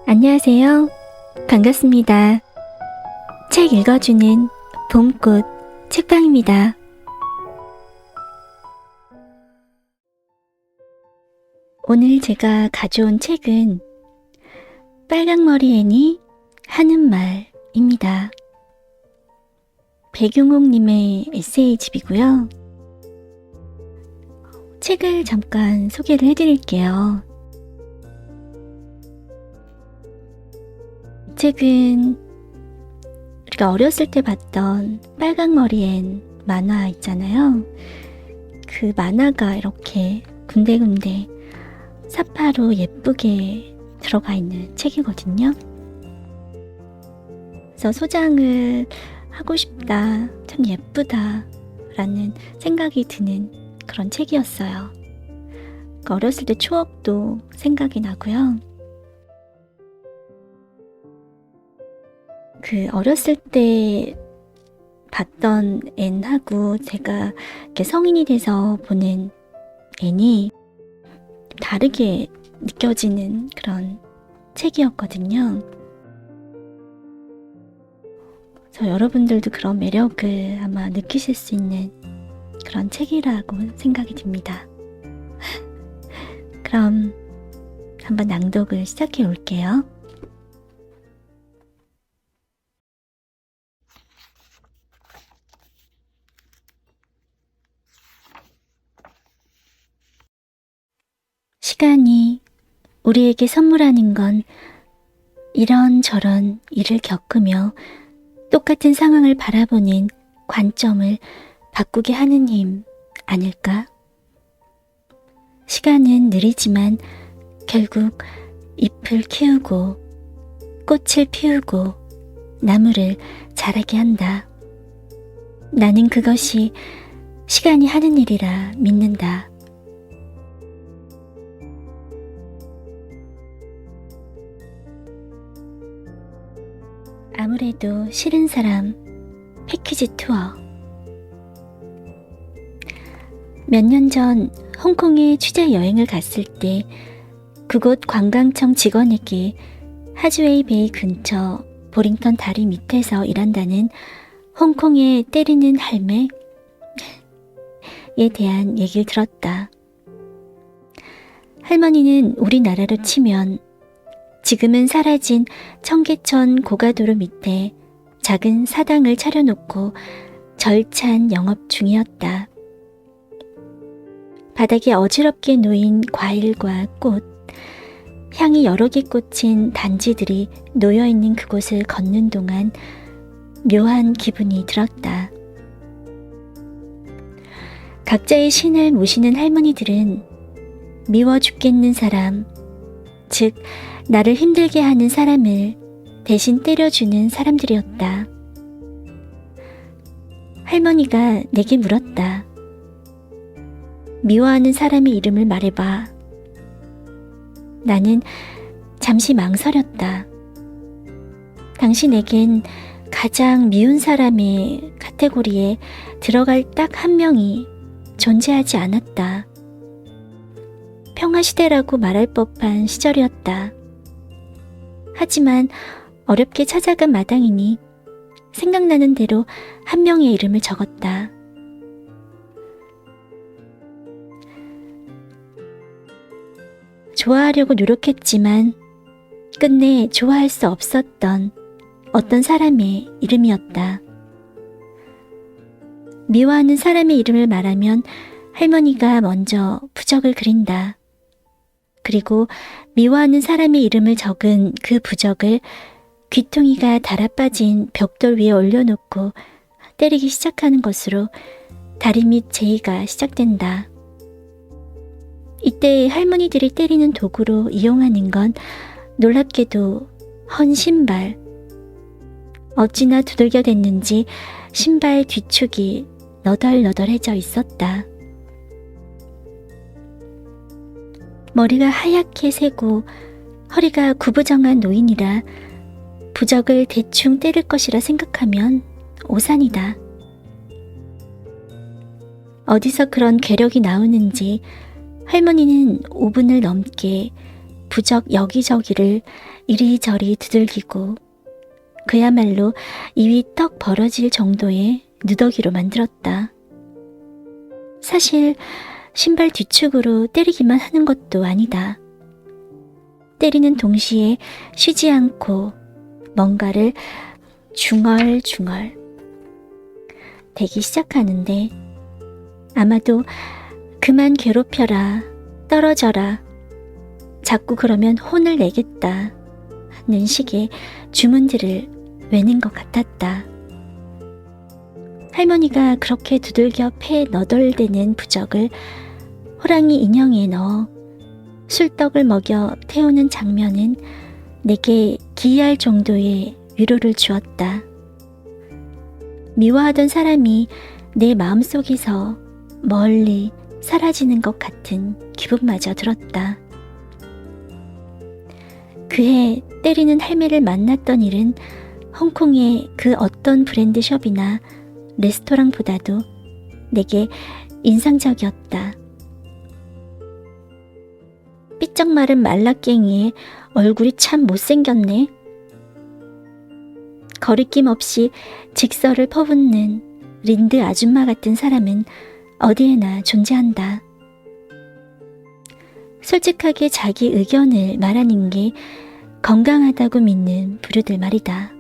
안녕하세요. 반갑습니다. 책 읽어주는 봄꽃 책방입니다. 오늘 제가 가져온 책은 빨강머리 애니 하는 말입니다. 백용옥님의 에세이집이고요. 책을 잠깐 소개를 해드릴게요. 이 책은 우리가 어렸을 때 봤던 빨강머리엔 만화 있잖아요. 그 만화가 이렇게 군데군데 사파로 예쁘게 들어가 있는 책이거든요. 그래서 소장을 하고 싶다, 참 예쁘다 라는 생각이 드는 그런 책이었어요. 그러니까 어렸을 때 추억도 생각이 나고요. 그 어렸을 때 봤던 앤하고 제가 이렇게 성인이 돼서 보는 앤이 다르게 느껴지는 그런 책이었거든요. 그래서 여러분들도 그런 매력을 아마 느끼실 수 있는 그런 책이라고 생각이 듭니다. 그럼 한번 낭독을 시작해 올게요. 시간이 우리에게 선물하는 건 이런저런 일을 겪으며 똑같은 상황을 바라보는 관점을 바꾸게 하는 힘 아닐까? 시간은 느리지만 결국 잎을 키우고 꽃을 피우고 나무를 자라게 한다. 나는 그것이 시간이 하는 일이라 믿는다. 아무래도 싫은 사람 패키지 투어. 몇 년 전 홍콩에 취재 여행을 갔을 때 그곳 관광청 직원에게 하즈웨이 베이 근처 보링턴 다리 밑에서 일한다는 홍콩에 때리는 할매에 대한 얘기를 들었다. 할머니는 우리나라로 치면 지금은 사라진 청계천 고가도로 밑에 작은 사당을 차려놓고 절찬 영업 중이었다. 바닥에 어지럽게 놓인 과일과 꽃, 향이 여러 개 꽂힌 단지들이 놓여있는 그곳을 걷는 동안 묘한 기분이 들었다. 각자의 신을 모시는 할머니들은 미워 죽겠는 사람, 즉 나를 힘들게 하는 사람을 대신 때려주는 사람들이었다. 할머니가 내게 물었다. 미워하는 사람의 이름을 말해봐. 나는 잠시 망설였다. 당신에겐 가장 미운 사람의 카테고리에 들어갈 딱 한 명이 존재하지 않았다. 평화시대라고 말할 법한 시절이었다. 하지만 어렵게 찾아간 마당이니 생각나는 대로 한 명의 이름을 적었다. 좋아하려고 노력했지만 끝내 좋아할 수 없었던 어떤 사람의 이름이었다. 미워하는 사람의 이름을 말하면 할머니가 먼저 부적을 그린다. 그리고 미워하는 사람의 이름을 적은 그 부적을 귀퉁이가 달아빠진 벽돌 위에 올려놓고 때리기 시작하는 것으로 다리 밑 제의가 시작된다. 이때 할머니들이 때리는 도구로 이용하는 건 놀랍게도 헌 신발. 어찌나 두들겨 댔는지 신발 뒤축이 너덜너덜해져 있었다. 머리가 하얗게 새고 허리가 구부정한 노인이라 부적을 대충 때릴 것이라 생각하면 오산이다. 어디서 그런 괴력이 나오는지 할머니는 5분을 넘게 부적 여기저기를 이리저리 두들기고 그야말로 입이 떡 벌어질 정도의 누더기로 만들었다. 사실 신발 뒤축으로 때리기만 하는 것도 아니다. 때리는 동시에 쉬지 않고 뭔가를 중얼중얼 대기 시작하는데 아마도 그만 괴롭혀라, 떨어져라, 자꾸 그러면 혼을 내겠다 하는 식의 주문들을 외는 것 같았다. 할머니가 그렇게 두들겨 패 너덜대는 부적을 호랑이 인형에 넣어 술떡을 먹여 태우는 장면은 내게 기이할 정도의 위로를 주었다. 미워하던 사람이 내 마음속에서 멀리 사라지는 것 같은 기분마저 들었다. 그해 때리는 할매를 만났던 일은 홍콩의 그 어떤 브랜드숍이나 레스토랑보다도 내게 인상적이었다. 삐쩍 마른 말라깽이에 얼굴이 참 못생겼네. 거리낌 없이 직설을 퍼붓는 린드 아줌마 같은 사람은 어디에나 존재한다. 솔직하게 자기 의견을 말하는 게 건강하다고 믿는 부류들 말이다.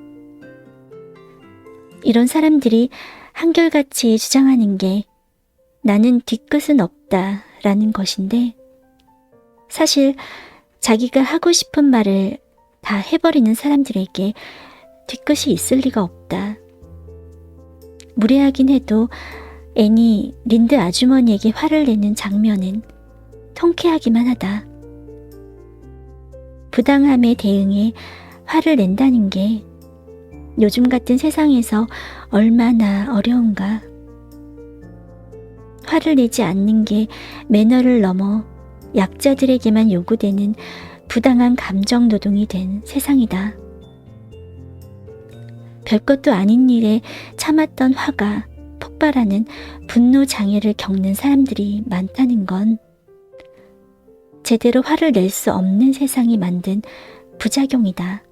이런 사람들이 한결같이 주장하는 게 나는 뒤끝은 없다 라는 것인데 사실 자기가 하고 싶은 말을 다 해버리는 사람들에게 뒤끝이 있을 리가 없다. 무례하긴 해도 애니 린드 아주머니에게 화를 내는 장면은 통쾌하기만 하다. 부당함에 대응해 화를 낸다는 게 요즘 같은 세상에서 얼마나 어려운가. 화를 내지 않는 게 매너를 넘어 약자들에게만 요구되는 부당한 감정 노동이 된 세상이다. 별것도 아닌 일에 참았던 화가 폭발하는 분노 장애를 겪는 사람들이 많다는 건 제대로 화를 낼 수 없는 세상이 만든 부작용이다.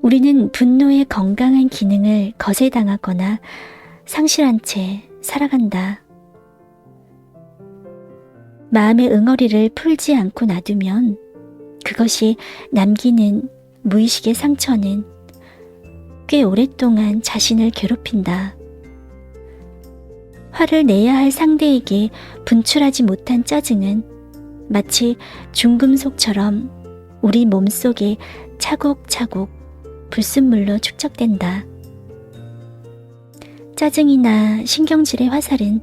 우리는 분노의 건강한 기능을 거세당하거나 상실한 채 살아간다. 마음의 응어리를 풀지 않고 놔두면 그것이 남기는 무의식의 상처는 꽤 오랫동안 자신을 괴롭힌다. 화를 내야 할 상대에게 분출하지 못한 짜증은 마치 중금속처럼 우리 몸속에 차곡차곡 불순물로 축적된다. 짜증이나 신경질의 화살은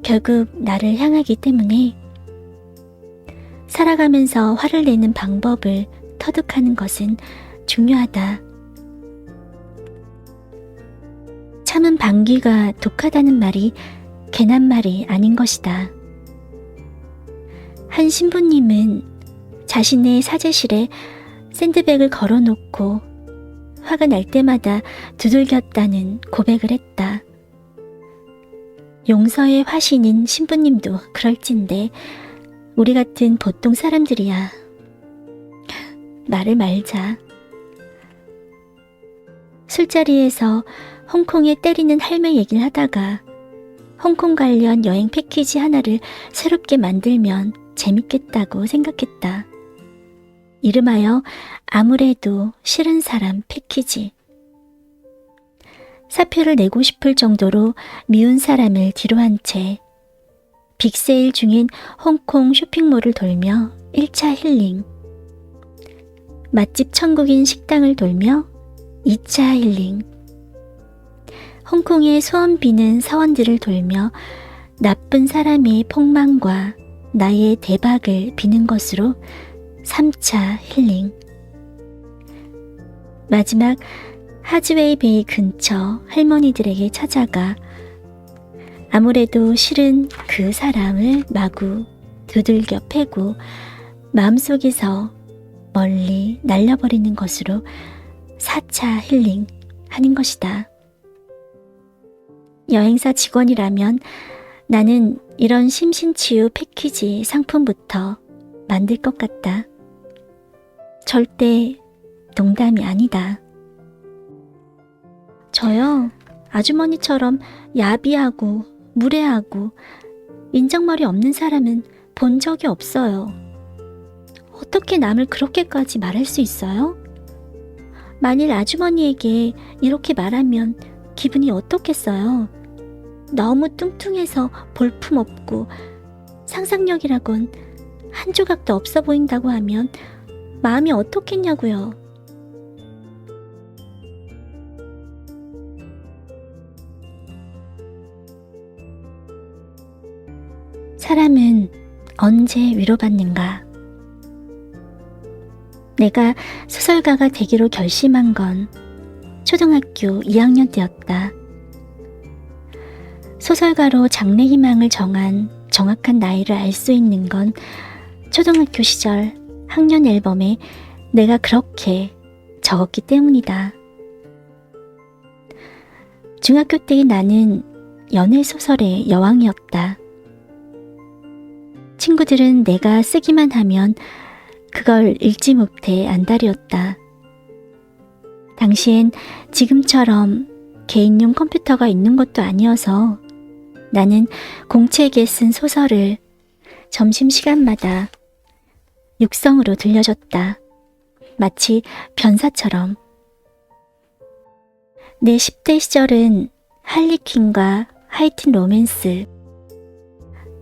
결국 나를 향하기 때문에 살아가면서 화를 내는 방법을 터득하는 것은 중요하다. 참은 방귀가 독하다는 말이 괜한 말이 아닌 것이다. 한 신부님은 자신의 사제실에 샌드백을 걸어놓고 화가 날 때마다 두들겼다는 고백을 했다. 용서의 화신인 신부님도 그럴진데 우리 같은 보통 사람들이야. 말을 말자. 술자리에서 홍콩에 때리는 할매 얘기를 하다가 홍콩 관련 여행 패키지 하나를 새롭게 만들면 재밌겠다고 생각했다. 이름하여 아무래도 싫은 사람 패키지. 사표를 내고 싶을 정도로 미운 사람을 뒤로한 채 빅세일 중인 홍콩 쇼핑몰을 돌며 1차 힐링, 맛집 천국인 식당을 돌며 2차 힐링, 홍콩의 소원 비는 사원들을 돌며 나쁜 사람의 폭망과 나의 대박을 비는 것으로 3차 힐링. 마지막 하즈웨이 베이 근처 할머니들에게 찾아가 아무래도 싫은 그 사람을 마구 두들겨 패고 마음속에서 멀리 날려버리는 것으로 4차 힐링 하는 것이다. 여행사 직원이라면 나는 이런 심신치유 패키지 상품부터 만들 것 같다. 절대 농담이 아니다. 저요, 아주머니처럼 야비하고 무례하고 인정머리 없는 사람은 본 적이 없어요. 어떻게 남을 그렇게까지 말할 수 있어요? 만일 아주머니에게 이렇게 말하면 기분이 어떻겠어요? 너무 뚱뚱해서 볼품없고 상상력이라곤 한 조각도 없어 보인다고 하면 마음이 어떻겠냐고요. 사람은 언제 위로받는가? 내가 소설가가 되기로 결심한 건 초등학교 2학년 때였다. 소설가로 장래희망을 정한 정확한 나이를 알 수 있는 건 초등학교 시절 학년 앨범에 내가 그렇게 적었기 때문이다. 중학교 때의 나는 연애소설의 여왕이었다. 친구들은 내가 쓰기만 하면 그걸 읽지 못해 안달이었다. 당시엔 지금처럼 개인용 컴퓨터가 있는 것도 아니어서 나는 공책에 쓴 소설을 점심시간마다 육성으로 들려줬다. 마치 변사처럼. 내 10대 시절은 할리퀸과 하이틴 로맨스,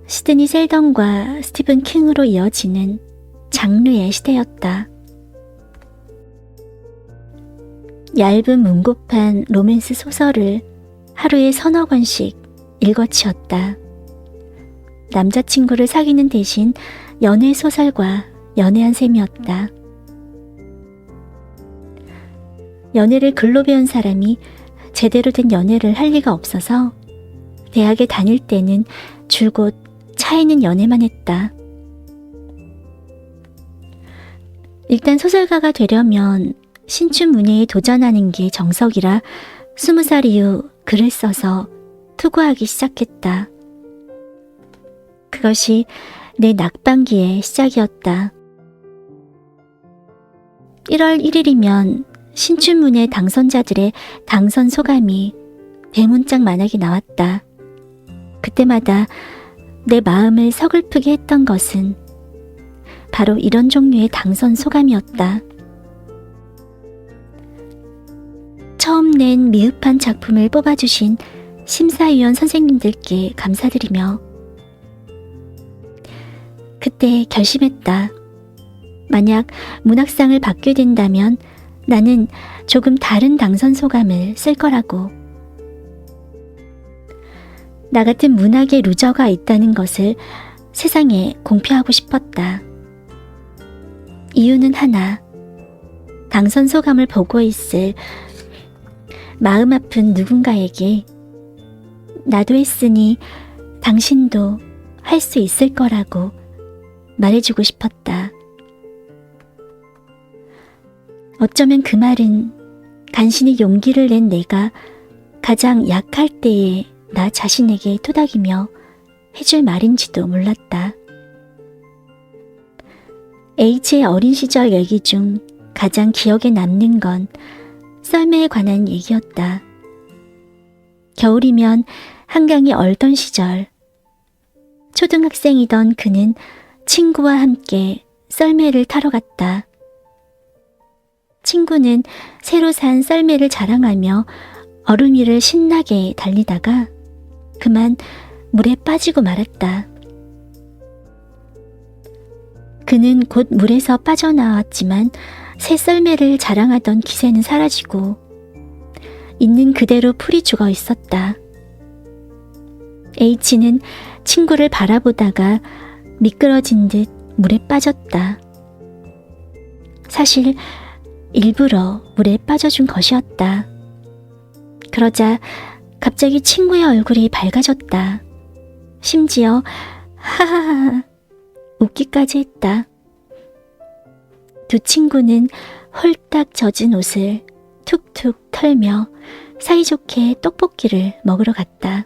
시드니 셀던과 스티븐 킹으로 이어지는 장르의 시대였다. 얇은 문고판 로맨스 소설을 하루에 서너 권씩 읽어치웠다. 남자친구를 사귀는 대신 연애 소설과 연애한 셈이었다. 연애를 글로 배운 사람이 제대로 된 연애를 할 리가 없어서 대학에 다닐 때는 줄곧 차이는 연애만 했다. 일단 소설가가 되려면 신춘문예에 도전하는 게 정석이라 20살 이후 글을 써서 투고하기 시작했다. 그것이 내 낙방기의 시작이었다. 1월 1일이면 신춘문예 당선자들의 당선 소감이 대문짝만하게 나왔다. 그때마다 내 마음을 서글프게 했던 것은 바로 이런 종류의 당선 소감이었다. 처음 낸 미흡한 작품을 뽑아주신 심사위원 선생님들께 감사드리며 그때 결심했다. 만약 문학상을 받게 된다면 나는 조금 다른 당선 소감을 쓸 거라고. 나 같은 문학의 루저가 있다는 것을 세상에 공표하고 싶었다. 이유는 하나. 당선 소감을 보고 있을 마음 아픈 누군가에게 나도 했으니 당신도 할 수 있을 거라고 말해주고 싶었다. 어쩌면 그 말은 간신히 용기를 낸 내가 가장 약할 때에 나 자신에게 토닥이며 해줄 말인지도 몰랐다. H의 어린 시절 얘기 중 가장 기억에 남는 건 썰매에 관한 얘기였다. 겨울이면 한강이 얼던 시절, 초등학생이던 그는 친구와 함께 썰매를 타러 갔다. 친구는 새로 산 썰매를 자랑하며 얼음 위를 신나게 달리다가 그만 물에 빠지고 말았다. 그는 곧 물에서 빠져나왔지만 새 썰매를 자랑하던 기세는 사라지고 있는 그대로 풀이 죽어 있었다. H는 친구를 바라보다가 미끄러진 듯 물에 빠졌다. 사실 일부러 물에 빠져준 것이었다. 그러자 갑자기 친구의 얼굴이 밝아졌다. 심지어 하하하 웃기까지 했다. 두 친구는 홀딱 젖은 옷을 툭툭 털며 사이좋게 떡볶이를 먹으러 갔다.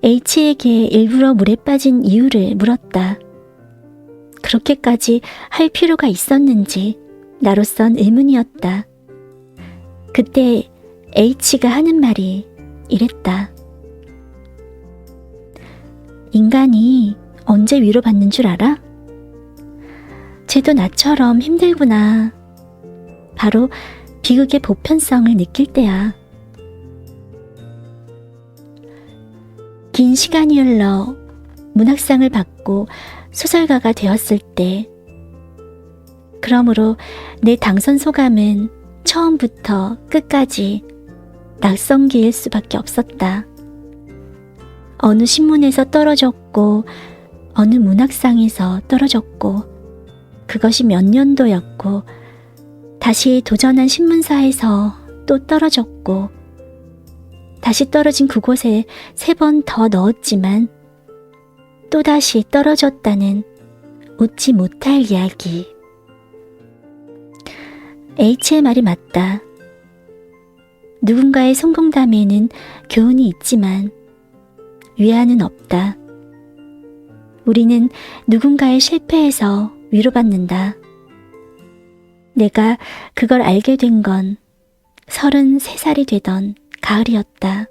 H에게 일부러 물에 빠진 이유를 물었다. 그렇게까지 할 필요가 있었는지 나로선 의문이었다. 그때 H가 하는 말이 이랬다. 인간이 언제 위로받는 줄 알아? 쟤도 나처럼 힘들구나. 바로 비극의 보편성을 느낄 때야. 긴 시간이 흘러 문학상을 받고 소설가가 되었을 때, 그러므로 내 당선 소감은 처음부터 끝까지 낙성기일 수밖에 없었다. 어느 신문에서 떨어졌고 어느 문학상에서 떨어졌고, 그것이 몇 년도였고, 다시 도전한 신문사에서 또 떨어졌고, 다시 떨어진 그곳에 3번 더 넣었지만 또다시 떨어졌다는 웃지 못할 이야기. H의 말이 맞다. 누군가의 성공담에는 교훈이 있지만 위안은 없다. 우리는 누군가의 실패에서 위로받는다. 내가 그걸 알게 된 건 33살이 되던 가을이었다.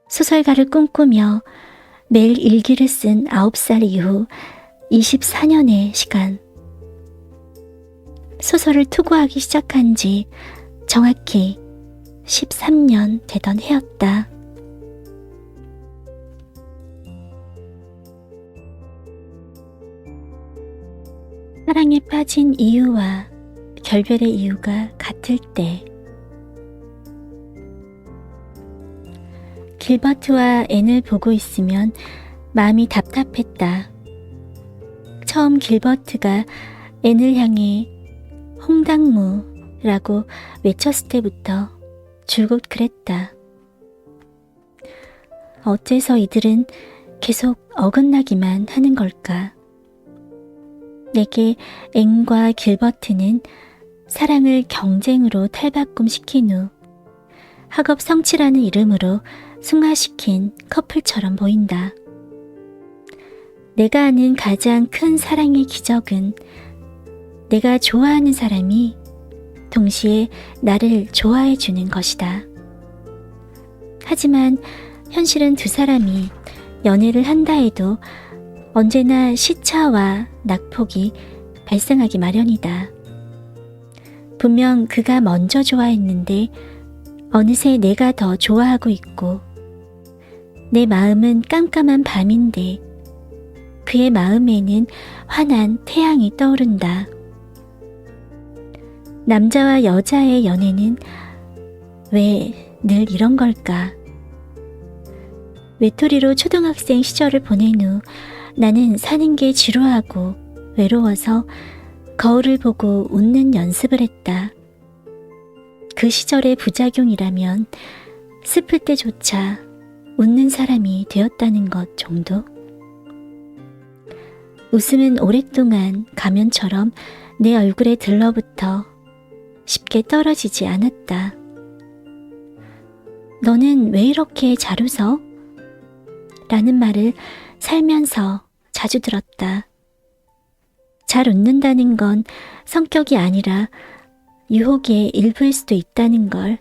소설가를 꿈꾸며 매일 일기를 쓴 9살 이후 24년의 시간. 소설을 투고하기 시작한 지 정확히 13년 되던 해였다. 사랑에 빠진 이유와 결별의 이유가 같을 때, 길버트와 앤을 보고 있으면 마음이 답답했다. 처음 길버트가 앤을 향해 홍당무라고 외쳤을 때부터 줄곧 그랬다. 어째서 이들은 계속 어긋나기만 하는 걸까? 내게 앤과 길버트는 사랑을 경쟁으로 탈바꿈시킨 후 학업 성취라는 이름으로 승화시킨 커플처럼 보인다. 내가 아는 가장 큰 사랑의 기적은 내가 좋아하는 사람이 동시에 나를 좋아해 주는 것이다. 하지만 현실은 두 사람이 연애를 한다 해도 언제나 시차와 낙폭이 발생하기 마련이다. 분명 그가 먼저 좋아했는데 어느새 내가 더 좋아하고 있고, 내 마음은 깜깜한 밤인데 그의 마음에는 환한 태양이 떠오른다. 남자와 여자의 연애는 왜 늘 이런 걸까? 외톨이로 초등학생 시절을 보낸 후 나는 사는 게 지루하고 외로워서 거울을 보고 웃는 연습을 했다. 그 시절의 부작용이라면 슬플 때조차 웃는 사람이 되었다는 것 정도? 웃음은 오랫동안 가면처럼 내 얼굴에 들러붙어 쉽게 떨어지지 않았다. 너는 왜 이렇게 잘 웃어? 라는 말을 살면서 자주 들었다. 잘 웃는다는 건 성격이 아니라 유혹의 일부일 수도 있다는 걸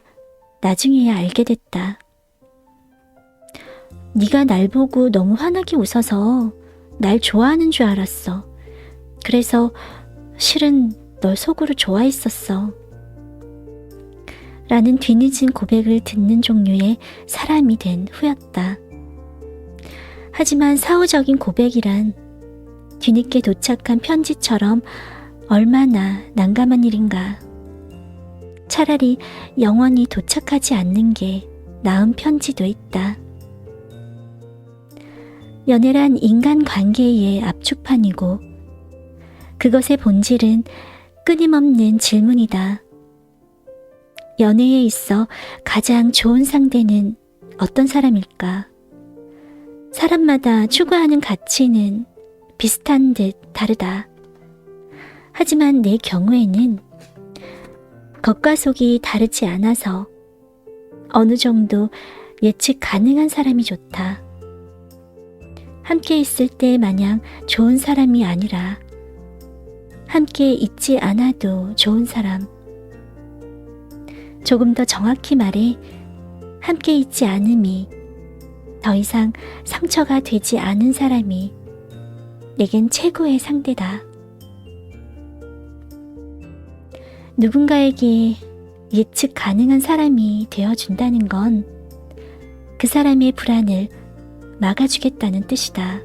나중에야 알게 됐다. 네가 날 보고 너무 환하게 웃어서 날 좋아하는 줄 알았어. 그래서 실은 널 속으로 좋아했었어. 라는 뒤늦은 고백을 듣는 종류의 사람이 된 후였다. 하지만 사후적인 고백이란 뒤늦게 도착한 편지처럼 얼마나 난감한 일인가. 차라리 영원히 도착하지 않는 게 나은 편지도 있다. 연애란 인간관계의 압축판이고, 그것의 본질은 끊임없는 질문이다. 연애에 있어 가장 좋은 상대는 어떤 사람일까? 사람마다 추구하는 가치는 비슷한 듯 다르다. 하지만 내 경우에는 겉과 속이 다르지 않아서 어느 정도 예측 가능한 사람이 좋다. 함께 있을 때 마냥 좋은 사람이 아니라 함께 있지 않아도 좋은 사람. 조금 더 정확히 말해 함께 있지 않음이 더 이상 상처가 되지 않은 사람이 내겐 최고의 상대다. 누군가에게 예측 가능한 사람이 되어준다는 건 그 사람의 불안을 막아주겠다는 뜻이다.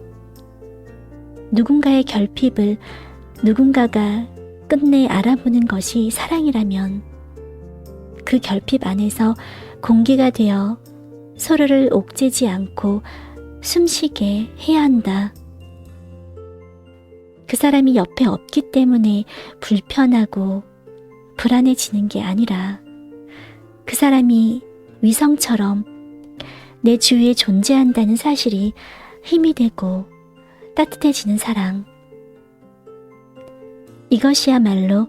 누군가의 결핍을 누군가가 끝내 알아보는 것이 사랑이라면 그 결핍 안에서 공기가 되어 서로를 옥죄지 않고 숨쉬게 해야 한다. 그 사람이 옆에 없기 때문에 불편하고 불안해지는 게 아니라 그 사람이 위성처럼 내 주위에 존재한다는 사실이 힘이 되고 따뜻해지는 사랑. 이것이야말로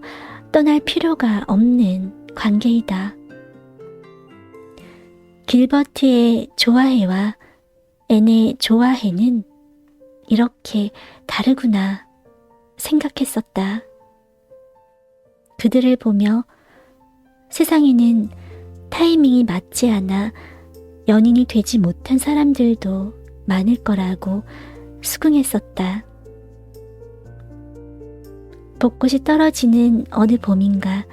떠날 필요가 없는 관계이다. 길버트의 좋아해와 앤의 좋아해는 이렇게 다르구나 생각했었다. 그들을 보며 세상에는 타이밍이 맞지 않아 연인이 되지 못한 사람들도 많을 거라고 수긍했었다. 벚꽃이 떨어지는 어느 봄인가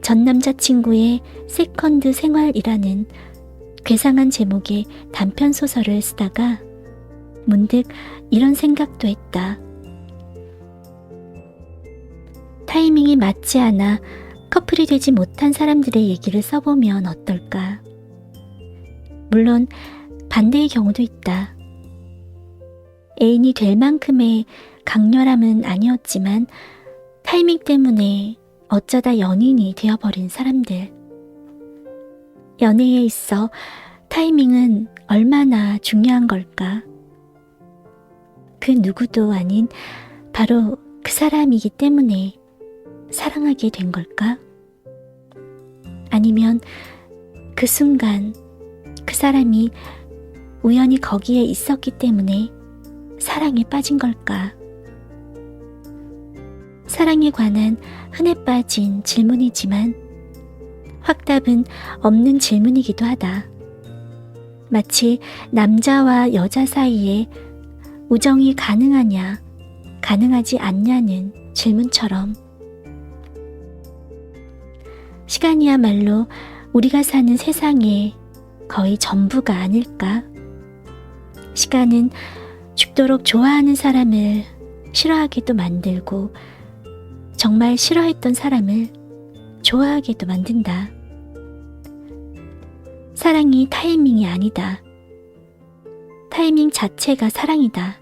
전 남자친구의 세컨드 생활이라는 괴상한 제목의 단편소설을 쓰다가 문득 이런 생각도 했다. 타이밍이 맞지 않아 커플이 되지 못한 사람들의 얘기를 써보면 어떨까? 물론 반대의 경우도 있다. 애인이 될 만큼의 강렬함은 아니었지만 타이밍 때문에 어쩌다 연인이 되어버린 사람들. 연애에 있어 타이밍은 얼마나 중요한 걸까? 그 누구도 아닌 바로 그 사람이기 때문에 사랑하게 된 걸까? 아니면 그 순간 그 사람이 우연히 거기에 있었기 때문에 사랑에 빠진 걸까? 사랑에 관한 흔해 빠진 질문이지만 확답은 없는 질문이기도 하다. 마치 남자와 여자 사이에 우정이 가능하냐, 가능하지 않냐는 질문처럼 시간이야말로 우리가 사는 세상의 거의 전부가 아닐까? 시간은 죽도록 좋아하는 사람을 싫어하게도 만들고 정말 싫어했던 사람을 좋아하게도 만든다. 사랑이 타이밍이 아니다. 타이밍 자체가 사랑이다.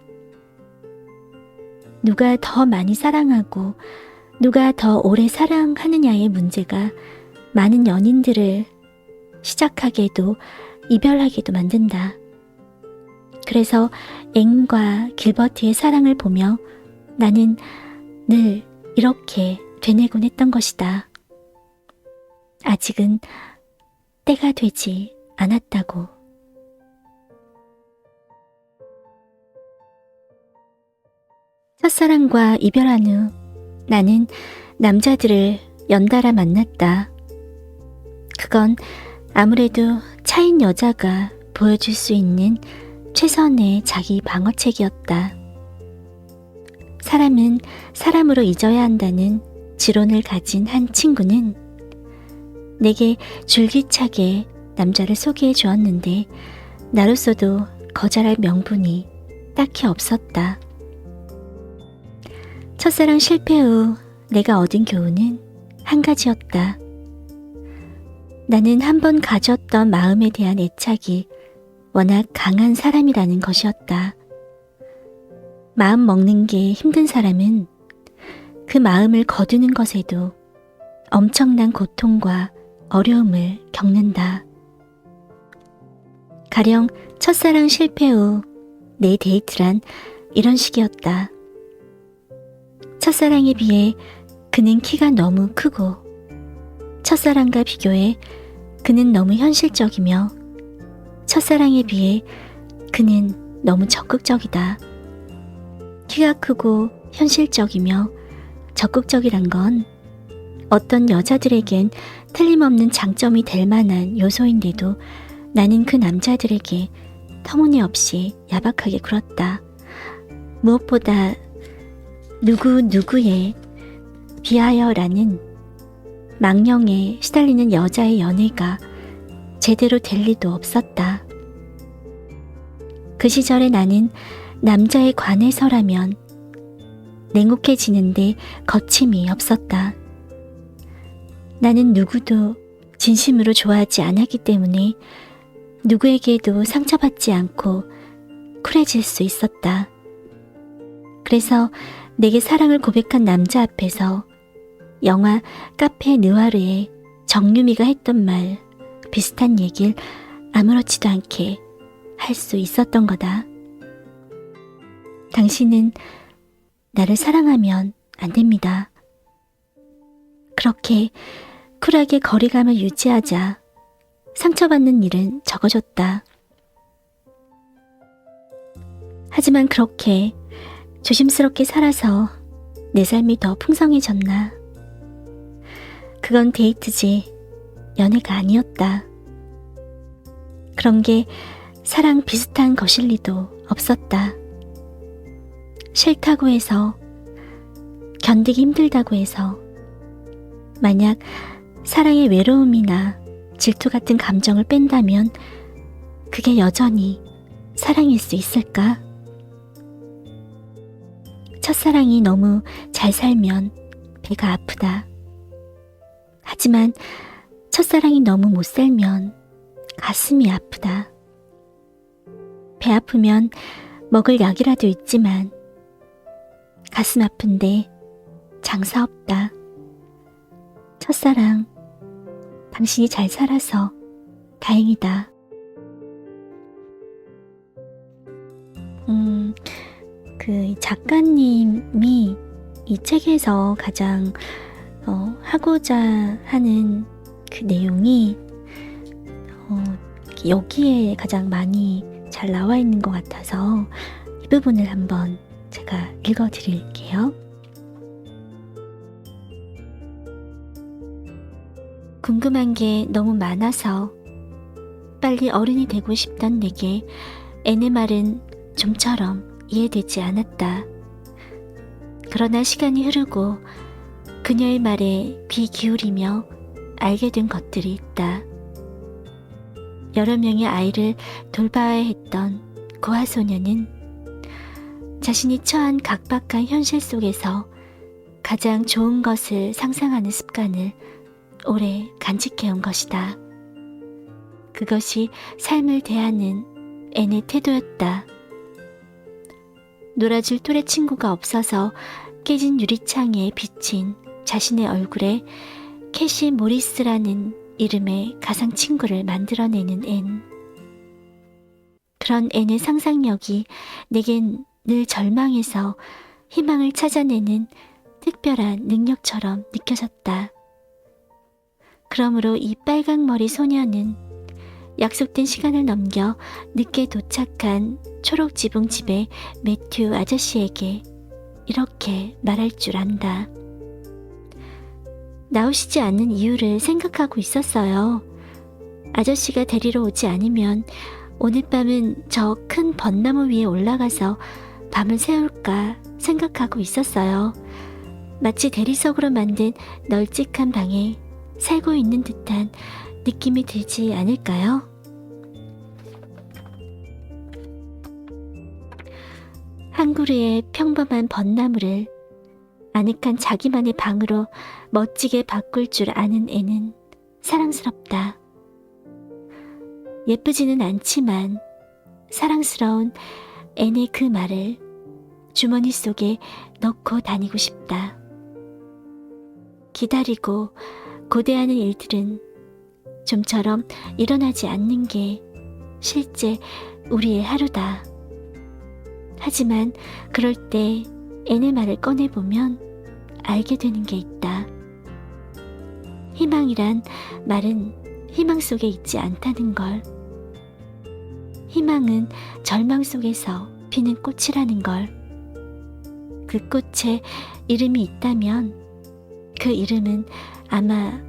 누가 더 많이 사랑하고 누가 더 오래 사랑하느냐의 문제가 많은 연인들을 시작하게도 이별하게도 만든다. 그래서 앵과 길버트의 사랑을 보며 나는 늘 이렇게 되뇌곤 했던 것이다. 아직은 때가 되지 않았다고. 첫사랑과 이별한 후 나는 남자들을 연달아 만났다. 그건 아무래도 차인 여자가 보여줄 수 있는 최선의 자기 방어책이었다. 사람은 사람으로 잊어야 한다는 지론을 가진 한 친구는 내게 줄기차게 남자를 소개해 주었는데 나로서도 거절할 명분이 딱히 없었다. 첫사랑 실패 후 내가 얻은 교훈은 한 가지였다. 나는 한 번 가졌던 마음에 대한 애착이 워낙 강한 사람이라는 것이었다. 마음 먹는 게 힘든 사람은 그 마음을 거두는 것에도 엄청난 고통과 어려움을 겪는다. 가령 첫사랑 실패 후 내 데이트란 이런 식이었다. 첫사랑에 비해 그는 키가 너무 크고 첫사랑과 비교해 그는 너무 현실적이며 첫사랑에 비해 그는 너무 적극적이다. 키가 크고 현실적이며 적극적이란 건 어떤 여자들에겐 틀림없는 장점이 될 만한 요소인데도 나는 그 남자들에게 터무니없이 야박하게 굴었다. 무엇보다 누구에 비하여라는 망령에 시달리는 여자의 연애가 제대로 될 리도 없었다. 그 시절에 나는 남자에 관해서라면 냉혹해지는데 거침이 없었다. 나는 누구도 진심으로 좋아하지 않았기 때문에 누구에게도 상처받지 않고 쿨해질 수 있었다. 그래서 내게 사랑을 고백한 남자 앞에서 영화 카페 느와르의 정유미가 했던 말 비슷한 얘기를 아무렇지도 않게 할 수 있었던 거다. 당신은 나를 사랑하면 안 됩니다. 그렇게 쿨하게 거리감을 유지하자 상처받는 일은 적어졌다. 하지만 그렇게 조심스럽게 살아서 내 삶이 더 풍성해졌나? 그건 데이트지 연애가 아니었다. 그런 게 사랑 비슷한 것일 리도 없었다. 싫다고 해서, 견디기 힘들다고 해서, 만약 사랑의 외로움이나 질투 같은 감정을 뺀다면 그게 여전히 사랑일 수 있을까? 첫사랑이 너무 잘 살면 배가 아프다. 하지만 첫사랑이 너무 못 살면 가슴이 아프다. 배 아프면 먹을 약이라도 있지만 가슴 아픈데 장사 없다. 첫사랑, 당신이 잘 살아서 다행이다. 그 작가님이 이 책에서 가장 하고자 하는 그 내용이 여기에 가장 많이 잘 나와 있는 것 같아서 이 부분을 한번 제가 읽어 드릴게요. 궁금한 게 너무 많아서 빨리 어른이 되고 싶던 내게 애네 말은 좀처럼 이해되지 않았다. 그러나 시간이 흐르고 그녀의 말에 귀 기울이며 알게 된 것들이 있다. 여러 명의 아이를 돌봐야 했던 고아 소녀는 자신이 처한 각박한 현실 속에서 가장 좋은 것을 상상하는 습관을 오래 간직해온 것이다. 그것이 삶을 대하는 애네 태도였다. 놀아줄 또래 친구가 없어서 깨진 유리창에 비친 자신의 얼굴에 캐시 모리스라는 이름의 가상 친구를 만들어내는 앤. 그런 앤의 상상력이 내겐 늘 절망에서 희망을 찾아내는 특별한 능력처럼 느껴졌다. 그러므로 이 빨강머리 소녀는 약속된 시간을 넘겨 늦게 도착한 초록 지붕 집의 매튜 아저씨에게 이렇게 말할 줄 안다. 나오시지 않는 이유를 생각하고 있었어요. 아저씨가 데리러 오지 않으면 오늘 밤은 저 큰 벚나무 위에 올라가서 밤을 새울까 생각하고 있었어요. 마치 대리석으로 만든 널찍한 방에 살고 있는 듯한 느낌이 들지 않을까요? 한 그루의 평범한 벚나무를 아늑한 자기만의 방으로 멋지게 바꿀 줄 아는 애는 사랑스럽다. 예쁘지는 않지만 사랑스러운 애의 그 말을 주머니 속에 넣고 다니고 싶다. 기다리고 고대하는 일들은 좀처럼 일어나지 않는 게 실제 우리의 하루다. 하지만 그럴 때 애의 말을 꺼내보면 알게 되는 게 있다. 희망이란 말은 희망 속에 있지 않다는 걸. 희망은 절망 속에서 피는 꽃이라는 걸. 그 꽃에 이름이 있다면 그 이름은 아마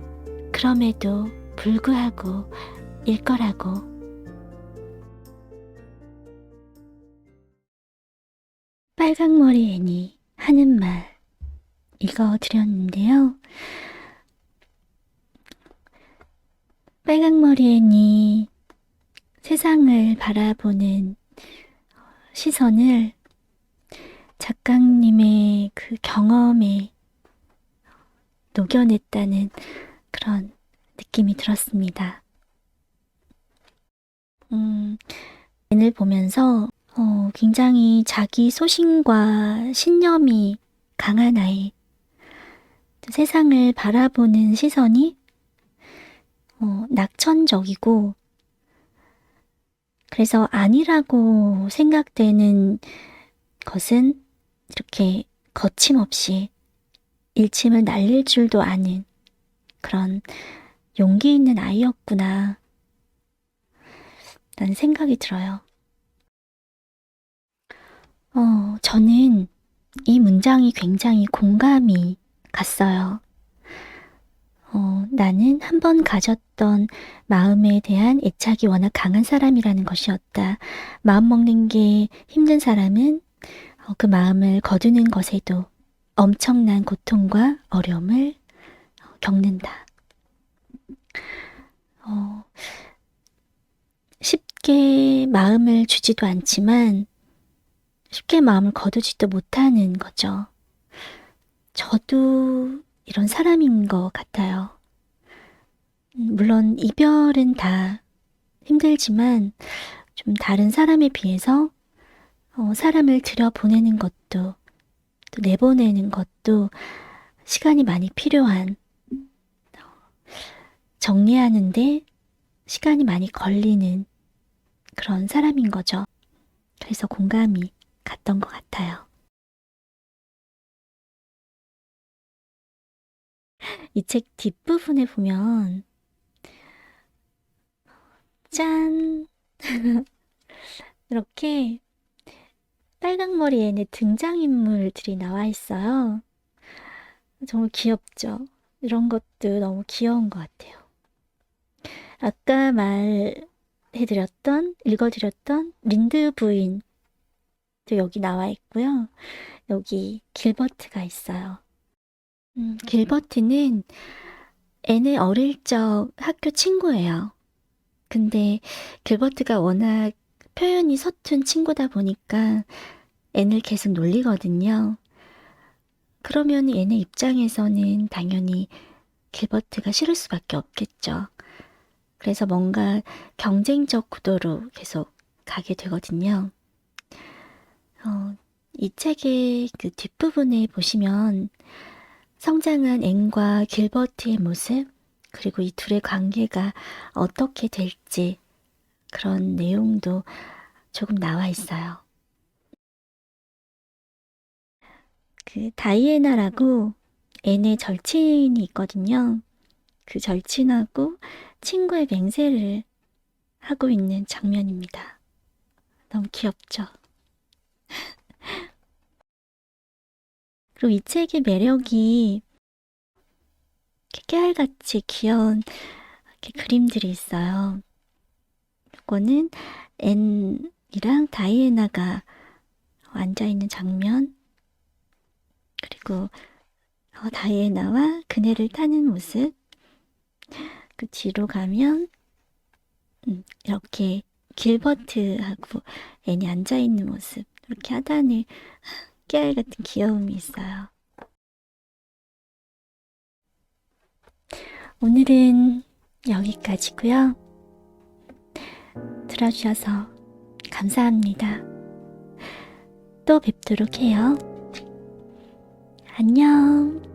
그럼에도 불구하고 일 거라고. 빨강머리 애니 하는 말 읽어드렸는데요. 빨강머리 애니 세상을 바라보는 시선을 작가님의 그 경험에 녹여냈다는 그런 느낌이 들었습니다. 을 보면서 굉장히 자기 소신과 신념이 강한 아이, 세상을 바라보는 시선이 낙천적이고, 그래서 아니라고 생각되는 것은 이렇게 거침없이 일침을 날릴 줄도 아는 그런 용기 있는 아이였구나 라는 생각이 들어요. 저는 이 문장이 굉장히 공감이 갔어요. 나는 한 번 가졌던 마음에 대한 애착이 워낙 강한 사람이라는 것이었다. 마음 먹는 게 힘든 사람은 그 마음을 거두는 것에도 엄청난 고통과 어려움을 겪는다. 쉽게 마음을 주지도 않지만 쉽게 마음을 거두지도 못하는 거죠. 저도 이런 사람인 것 같아요. 물론 이별은 다 힘들지만 좀 다른 사람에 비해서 사람을 들여보내는 것도 또 내보내는 것도 시간이 많이 필요한, 정리하는데 시간이 많이 걸리는 그런 사람인 거죠. 그래서 공감이 갔던 것 같아요. 이 책 뒷부분에 보면 짠! 이렇게 빨강머리에는 등장인물들이 나와 있어요. 정말 귀엽죠? 이런 것도 너무 귀여운 것 같아요. 아까 읽어드렸던 린드 부인도 여기 나와 있고요. 여기 길버트가 있어요. 길버트는 앤의 어릴 적 학교 친구예요. 근데 길버트가 워낙 표현이 서툰 친구다 보니까 앤을 계속 놀리거든요. 그러면 앤의 입장에서는 당연히 길버트가 싫을 수밖에 없겠죠. 그래서 뭔가 경쟁적 구도로 계속 가게 되거든요. 이 책의 그 뒷부분에 보시면 성장한 앤과 길버트의 모습, 그리고 이 둘의 관계가 어떻게 될지 그런 내용도 조금 나와 있어요. 그 다이애나라고 앤의 절친이 있거든요. 그 절친하고 친구의 맹세를 하고 있는 장면입니다. 너무 귀엽죠? 그리고 이 책의 매력이 깨알같이 귀여운 이렇게 그림들이 있어요. 이거는 앤이랑 다이애나가 앉아있는 장면, 그리고 다이애나와 그네를 타는 모습, 그 뒤로 가면 이렇게 길버트하고 앤이 앉아있는 모습, 이렇게 하단에 깨알 같은 귀여움이 있어요. 오늘은 여기까지고요. 들어주셔서 감사합니다. 또 뵙도록 해요. 안녕.